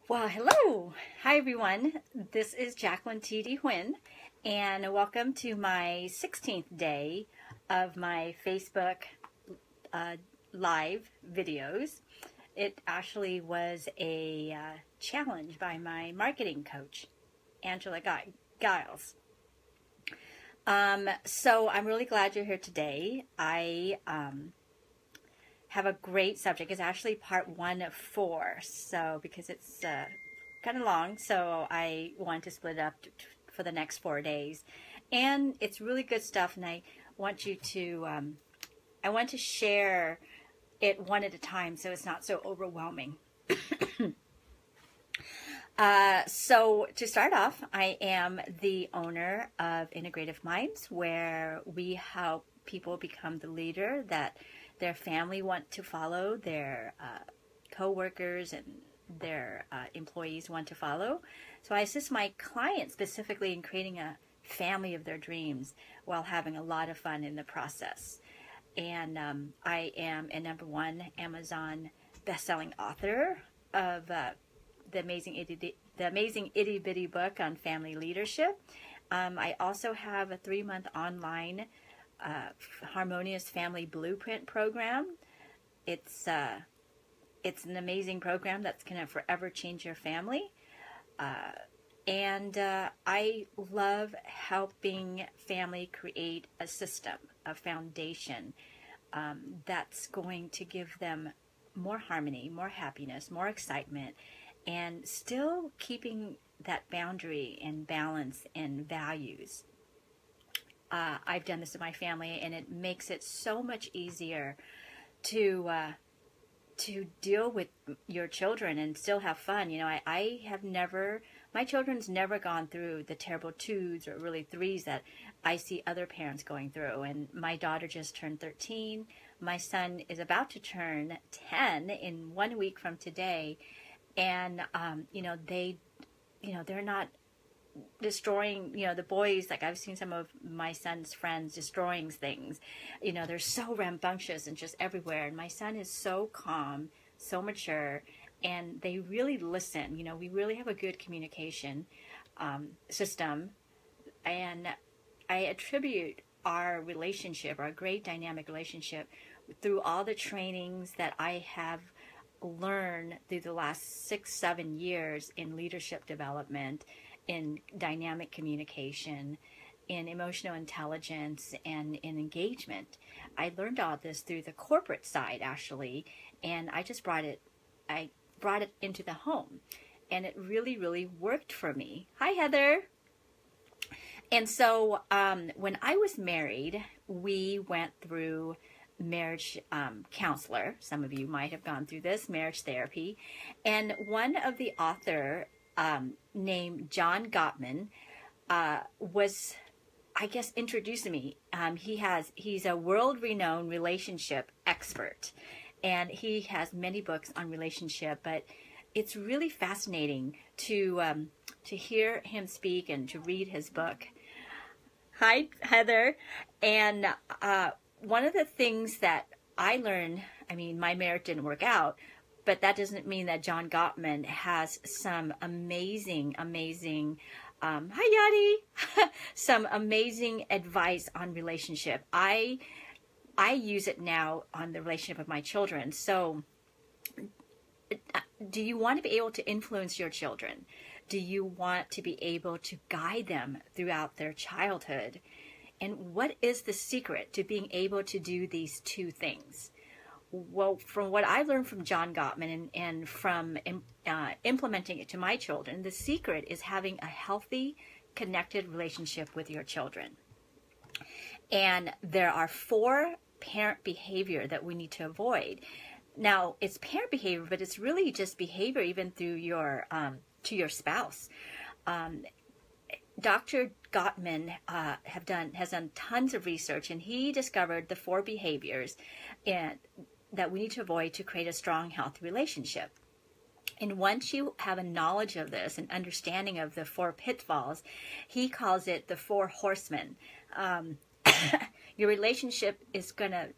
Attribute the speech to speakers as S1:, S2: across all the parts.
S1: Well, hello. Hi, everyone. This is Jacqueline T.D. Huynh, and welcome to my 16th day of my Facebook live videos. It actually was a challenge by my marketing coach, Angela Giles. So I'm really glad you're here today. I have a great subject. It's actually part 1 of 4, so because it's kind of long, so I want to split it up for the next 4 days. And it's really good stuff, and I want you to I want to share it one at a time so it's not so overwhelming. So to start off, I am the owner of Integrative Minds, where we help people become the leader that their family want to follow, their co-workers and their employees want to follow. So I assist my clients specifically in creating a family of their dreams while having a lot of fun in the process. And I am a #1 Amazon best-selling author of the amazing itty bitty book on family leadership. I also have a 3-month online harmonious family blueprint program. It's an amazing program that's going to forever change your family. And I love helping family create a system, a foundation that's going to give them more harmony, more happiness, more excitement, and still keeping that boundary and balance and values. I've done this in my family, and it makes it so much easier to deal with your children and still have fun. You know, I have never, my children's never gone through the terrible 2s or really 3s that I see other parents going through. And my daughter just turned 13. My son is about to turn 10 in 1 week from today. And, they're not destroying, the boys, like I've seen some of my son's friends destroying things. They're so rambunctious and just everywhere. And my son is so calm, so mature, and they really listen. We really have a good communication system. And I attribute our relationship, our great dynamic relationship, through all the trainings that I have learned through the last 6-7 years in leadership development, in dynamic communication, in emotional intelligence, and in engagement. I learned all this through the corporate side, actually, and I just brought it into the home, and it really, really worked for me. Hi, Heather. And so when I was married, we went through marriage counselor. Some of you might have gone through this, marriage therapy. And one of the author named John Gottman was, I guess, introducing me. He's a world-renowned relationship expert, and he has many books on relationship. But it's really fascinating to hear him speak and to read his book. Hi, Heather. And one of the things that I learned, my marriage didn't work out, but that doesn't mean that John Gottman has some amazing, hi Yadi, some amazing advice on relationship. I use it now on the relationship of my children. So do you want to be able to influence your children? Do you want to be able to guide them throughout their childhood? And what is the secret to being able to do these two things? Well, from what I learned from John Gottman and from implementing it to my children, the secret is having a healthy, connected relationship with your children. And there are 4 parent behavior that we need to avoid. Now, it's parent behavior, but it's really just behavior even through your to your spouse. Dr. Gottman has done tons of research, and he discovered the 4 behaviors that we need to avoid to create a strong, healthy relationship. And once you have a knowledge of this and understanding of the 4 pitfalls, he calls it the 4 horsemen. Your relationship is going to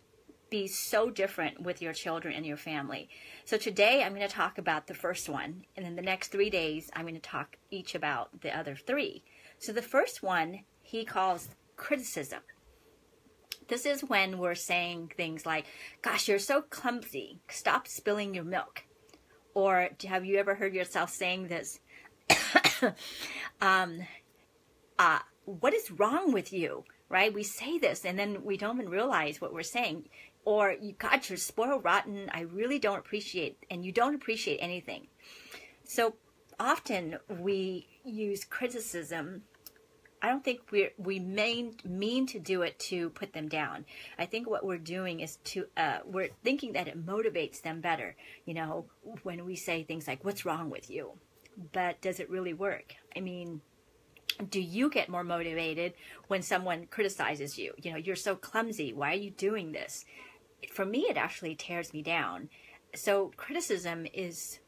S1: be so different with your children and your family. So today I'm going to talk about the first one, and in the next 3 days I'm going to talk each about the other 3. So the first one he calls criticism. This is when we're saying things like, gosh, you're so clumsy, stop spilling your milk. Or have you ever heard yourself saying this? What is wrong with you? Right? We say this and then we don't even realize what we're saying. Or, God, you're spoiled rotten. I really don't appreciate, and you don't appreciate anything. So often we use criticism. I don't think we mean to do it to put them down. I think what we're doing is we're thinking that it motivates them better. You know, when we say things like, what's wrong with you? But does it really work? I mean, do you get more motivated when someone criticizes you? You know, you're so clumsy. Why are you doing this? For me, it actually tears me down. So criticism is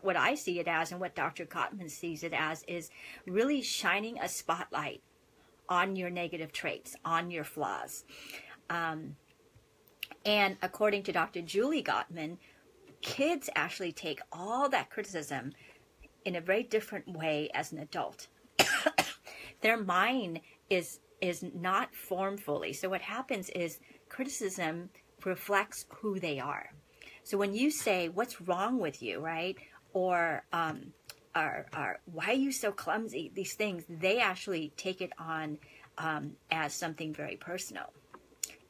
S1: what I see it as, and what Dr. Gottman sees it as, is really shining a spotlight on your negative traits, on your flaws. And according to Dr. Julie Gottman, kids actually take all that criticism in a very different way as an adult. Their mind is not formed fully. So what happens is criticism reflects who they are. So when you say, what's wrong with you, right? Or why are you so clumsy? These things, they actually take it on as something very personal.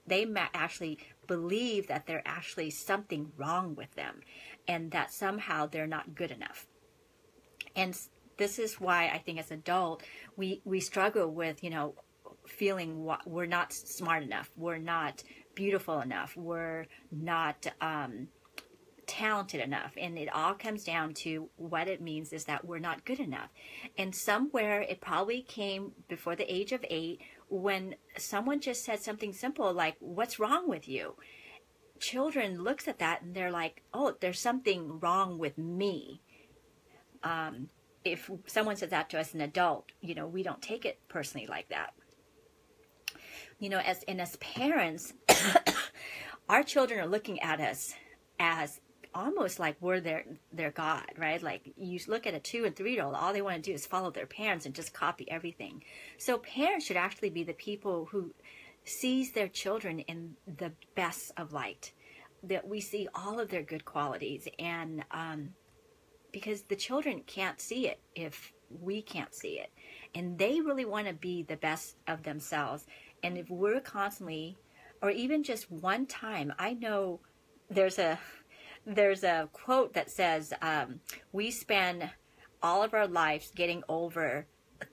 S1: They actually believe that there's actually something wrong with them and that somehow they're not good enough. And this is why I think as an adult, we struggle with, you know, feeling we're not smart enough, we're not beautiful enough, we're not talented enough. And it all comes down to what it means is that we're not good enough. And somewhere it probably came before the age of 8 when someone just said something simple like, what's wrong with you? Children looks at that and they're like, oh, there's something wrong with me. If someone says that to us, an adult, you know, we don't take it personally like that. You know, as parents, our children are looking at us as almost like we're their God, right? Like you look at a 2 and 3-year-old, all they want to do is follow their parents and just copy everything. So parents should actually be the people who sees their children in the best of light, that we see all of their good qualities, and because the children can't see it if we can't see it, and they really want to be the best of themselves. And if we're constantly, or even just one time, I know there's a quote that says, we spend all of our lives getting over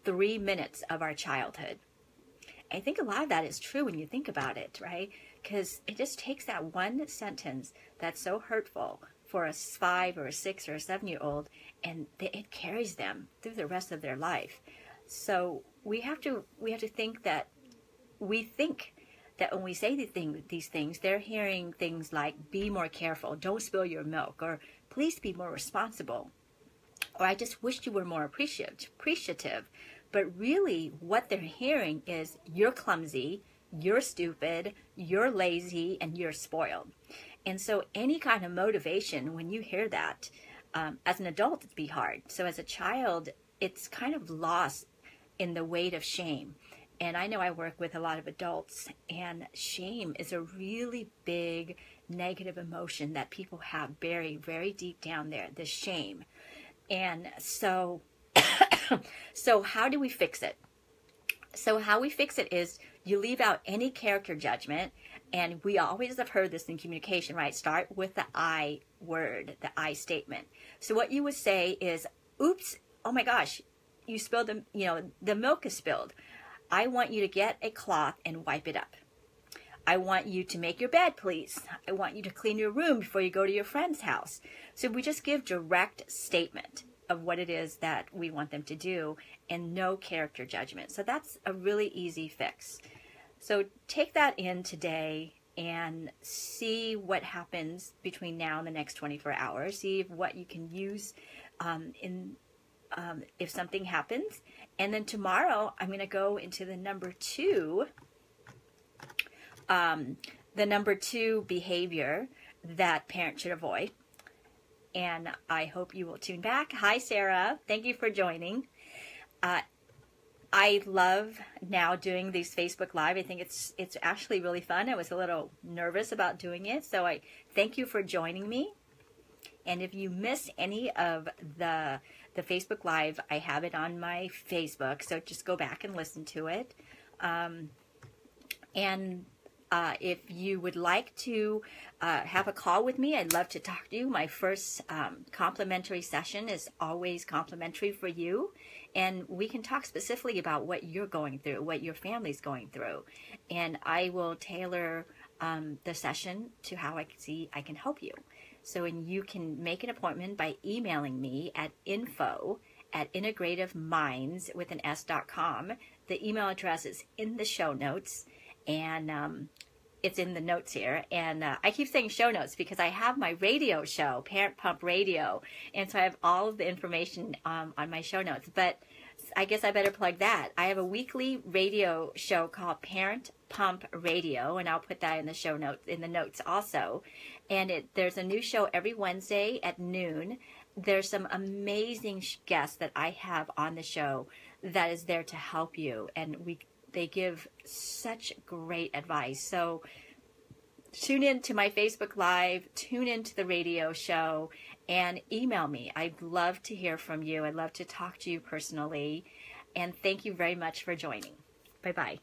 S1: 3 minutes of our childhood. I think a lot of that is true when you think about it, right? Because it just takes that one sentence that's so hurtful for a 5 or a 6 or a 7-year-old, and it carries them through the rest of their life. So we have to think that when we say these things, they're hearing things like, be more careful, don't spill your milk, or please be more responsible, or I just wish you were more appreciative. But really what they're hearing is, you're clumsy, you're stupid, you're lazy, and you're spoiled. And so any kind of motivation, when you hear that, as an adult, it'd be hard. So as a child, it's kind of lost in the weight of shame. And I know I work with a lot of adults, and shame is a really big negative emotion that people have buried very deep down there, the shame. And so, so how do we fix it? So how we fix it is you leave out any character judgment. And we always have heard this in communication, right? Start with the I word, the I statement. So what you would say is, oops, oh my gosh, you spilled the milk is spilled. I want you to get a cloth and wipe it up. I want you to make your bed, please. I want you to clean your room before you go to your friend's house. So we just give direct statement of what it is that we want them to do, and no character judgment. So that's a really easy fix. So take that in today and see what happens between now and the next 24 hours. See what you can use if something happens. And then tomorrow I'm going to go into the number 2 the number 2 behavior that parents should avoid. And I hope you will tune back. Hi, Sarah. Thank you for joining. I love now doing these Facebook Live. I think it's actually really fun. I was a little nervous about doing it, so I thank you for joining me. And if you miss any of the Facebook Live, I have it on my Facebook, so just go back and listen to it. If you would like to have a call with me, I'd love to talk to you. My first complimentary session is always complimentary for you. And we can talk specifically about what you're going through, what your family's going through. And I will tailor the session to how I can help you. So you can make an appointment by emailing me at info@integrativeminds.com. The email address is in the show notes, and it's in the notes here. And I keep saying show notes because I have my radio show, Parent Pump Radio, and so I have all of the information on my show notes. But I guess I better plug that. I have a weekly radio show called Parent Pump Radio, and I'll put that in the show notes, in the notes also. And there's a new show every Wednesday at noon. There's some amazing guests that I have on the show that is there to help you, and they give such great advice. So tune in to my Facebook Live, tune into the radio show, and email me. I'd love to hear from you. I'd love to talk to you personally. And thank you very much for joining. Bye-bye.